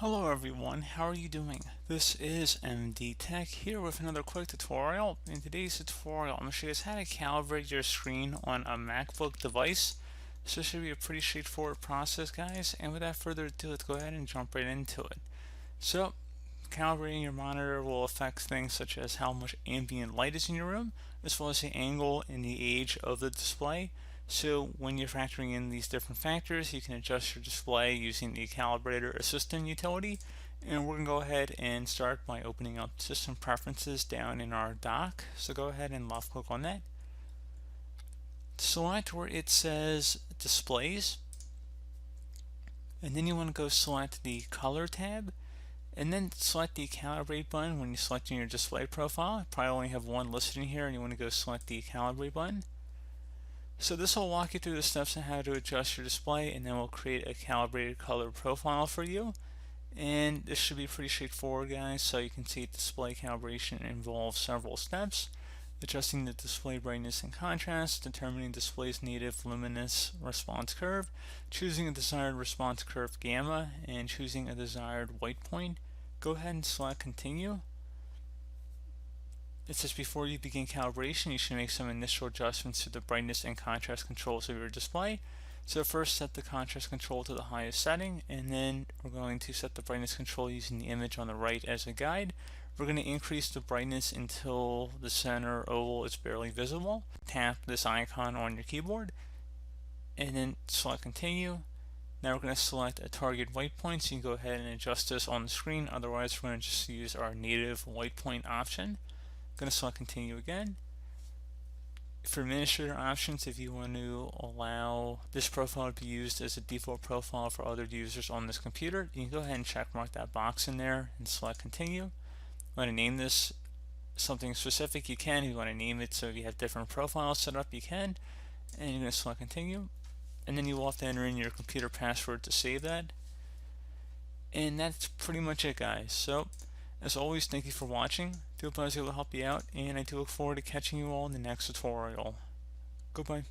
Hello everyone, how are you doing? This is MD Tech here with another quick tutorial. In today's tutorial, I'm going to show you guys how to calibrate your screen on a MacBook device. So it should be a pretty straightforward process, guys, and without further ado, let's go ahead and jump right into it. So, calibrating your monitor will affect things such as how much ambient light is in your room, as well as the angle and the age of the display. So when you're factoring in these different factors, you can adjust your display using the Calibrator Assistant utility. And we're going to go ahead and start by opening up System Preferences down in our dock. So go ahead and left click on that. Select where it says Displays. And then you want to go select the Color tab. And then select the Calibrate button when you're selecting your display profile. I probably only have one listed in here, and you want to go select the Calibrate button. So this will walk you through the steps on how to adjust your display, and then we'll create a calibrated color profile for you. And this should be pretty straightforward, guys. So you can see display calibration involves several steps: adjusting the display brightness and contrast, determining display's native luminous response curve, choosing a desired response curve gamma, and choosing a desired white point. Go ahead and select continue. It says before you begin calibration, you should make some initial adjustments to the brightness and contrast controls of your display. So first, set the contrast control to the highest setting, and then we're going to set the brightness control using the image on the right as a guide. We're going to increase the brightness until the center oval is barely visible. Tap this icon on your keyboard, and then select continue. Now we're going to select a target white point, so you can go ahead and adjust this on the screen. Otherwise, we're going to just use our native white point option. Going to select continue again. For administrator options, if you want to allow this profile to be used as a default profile for other users on this computer, you can go ahead and check mark that box in there and select continue. If you want to name this something specific, you can. If you want to name it so you have different profiles set up, you can. And you're going to select continue. And then you will have to enter in your computer password to save that. And that's pretty much it, guys. So as always, thank you for watching. I do hope I was able to help you out, and I do look forward to catching you all in the next tutorial. Goodbye.